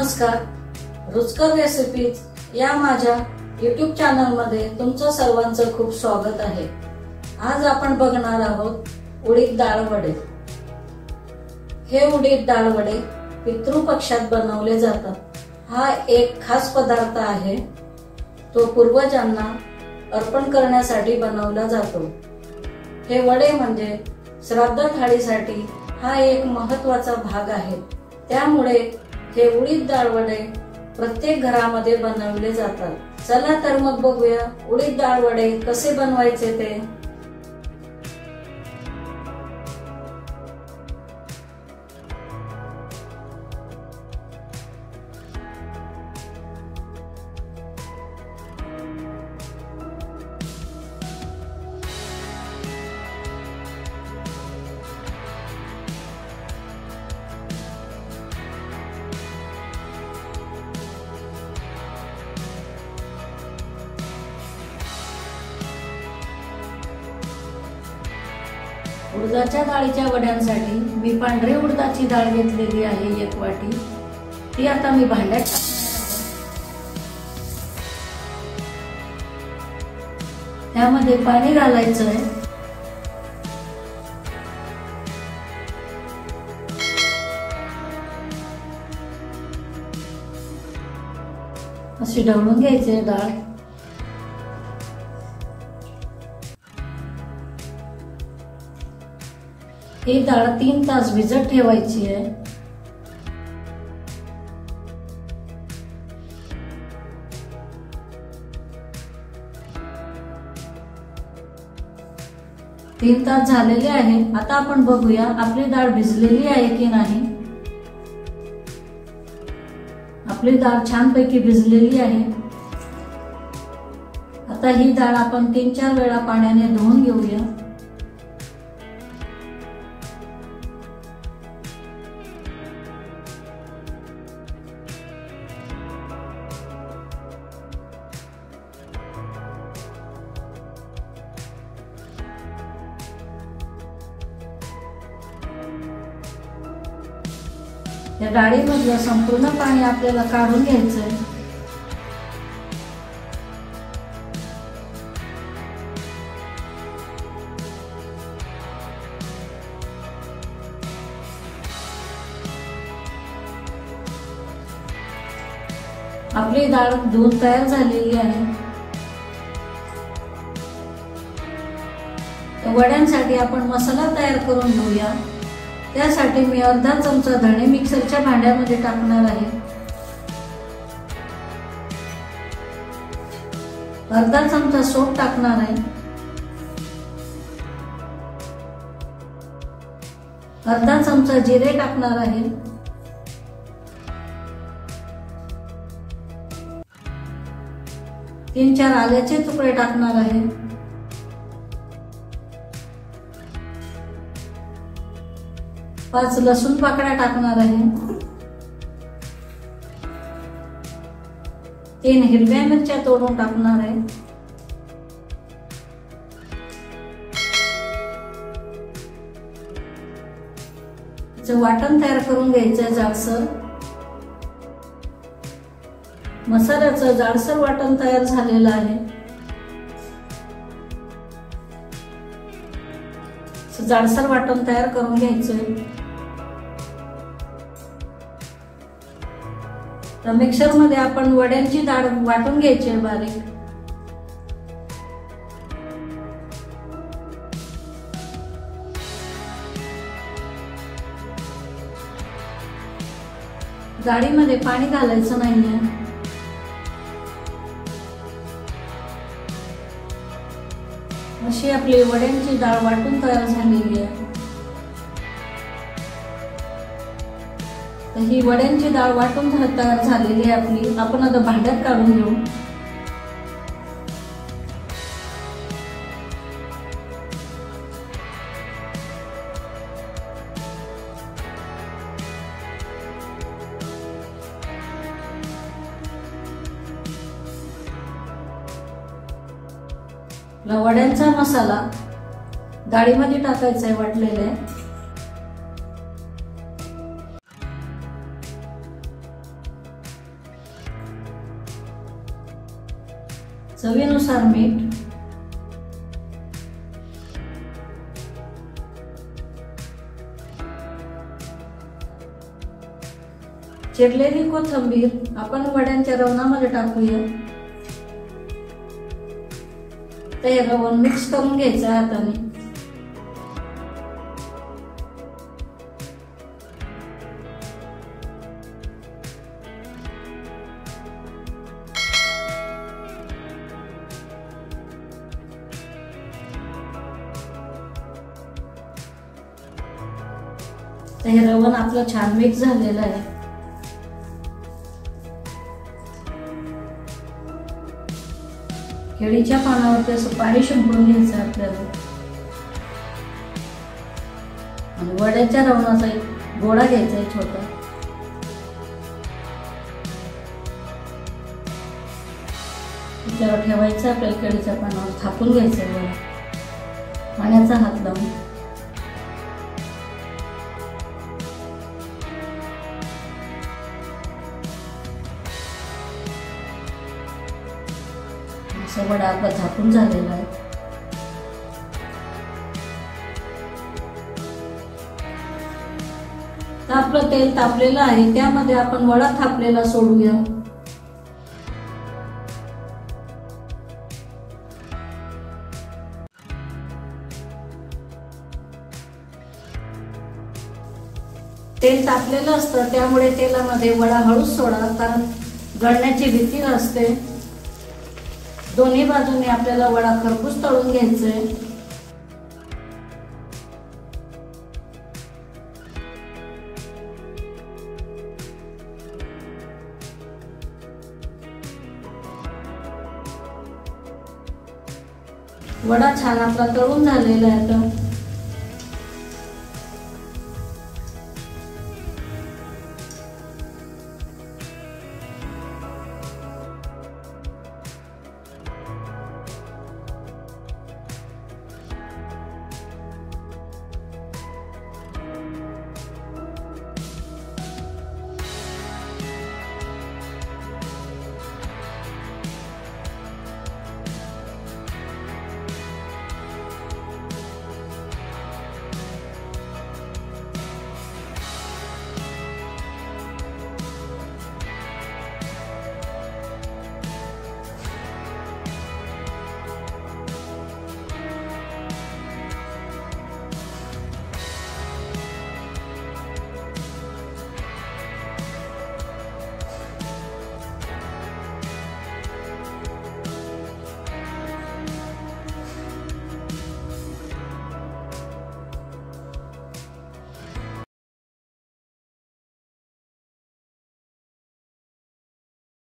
नमस्कार, रुचकर रेसिपीज या माझ्या YouTube चॅनलमध्ये तुमचं सर्वांचं खूप स्वागत आहे। आज आपण बघणार आहोत उडीद डाळ वडे। हे उडीद डाळ वडे पितृपक्षात बनवले जातात। हा एक खास पदार्थ आहे, तो पूर्वजांना अर्पण करण्यासाठी बनवला जातो। हे वडे म्हणजे श्राद्ध थाळीसाठी हा एक महत्त्वाचा भाग आहे। त्यामुळे हे उडीद डाळ वडे प्रत्येक घरामध्ये बनवले जातात। चला तर मग बघूया उडीद डाळ वडे कसे बनवायचे ते। उडदाच्या डाळीच्या वड्यांसाठी मी पांढरी उडदाची डाळ घेतलेली आहे 1 वाटी। ती आता मी भांड्यात टाकणार आहे। त्यामध्ये पाणी घालायचं आहे। अशी ढवळून घ्यायची डाळ। ही डाळ 3 तास भिजत ठेवायची आहे। तीन तास झालेले आहे। आता आपण बघूया आपली डाळ भिजलेली आहे की नाही। आपली डाळ छानपैकी भिजलेली आहे। आता ही डाळ आपण 3-4 वेळा पाण्याने धुवून घेऊया। या डाळीमधलं संपूर्ण पाणी आपल्याला काढून घ्यायचं आहे। आपली डाळ धुवून तयार झालेली आहे। वड्यांसाठी आपण मसाला तयार करून घेऊया। त्यासाठी मी अर्धा चमचा धणे मिक्सरच्या भांड्यामध्ये टाकणार आहे। अर्धा चमचा सोप टाकणार आहे। अर्धा चमचा जिरे टाकणार आहे। तीन 4 आल्याचे तुकडे टाकणार आहे। 5 लसूण पाकळ्या टाकणार आहे। 3 हिरव्या मिरच्या तोडून टाकणार आहे। वाटण तयार करून घ्यायचं जाडसर। मसाल्याचं जाडसर वाटण तयार झालेलं आहे। जाडसर वाटण तयार करून घ्यायचं। तर मिक्सर मध्ये आपण वड्यांची डाळ वाटून घ्यायची आहे बारीक। डाळीमध्ये पाणी घालायचं नाहीये। अशी आपली वड्यांची डाळ वाटून तयार झालेली आहे। ही वड्यांची डाळ वाटून तयार झालेली आहे आपली। आपण आता भांड्यात काढून घेऊ। वड्यांचा मसाला डाळीमध्ये टाकायचा आहे वाटलेला। चवीनुसार मीठ, चिरलेली कोथिंबीर आपण वड्यांच्या रवणामध्ये टाकूया. ते रवण मिक्स करून घ्यायचं हाताने. हे रवण आपलं छान मिक्स झालेलं आहे. केळीच्या पानावरती असं पाणी शिंपडून घ्यायचं आपल्याला आणि वड्याच्या रवणाचा एक गोळा घ्यायचा आहे छोटा. त्याच्यावर ठेवायचं आपल्याला केळीच्या पानावर थापून घ्यायचं वडा पाण्याचा हात लावून. वडा आपला थापून झालेला आहे. आपलं तेल तापलेलं आहे, त्यामध्ये आपण वडा थापलेला सोडूया. तेल तापलेलं असतं त्यामुळे तेलामध्ये वडा हळूच सोडा, कारण गळण्याची भीती असते. दोन्ही बाजूने आपल्याला वडा खरपूस तळून घ्यायचंय. वडा छान आपला तळून झालेला आहे.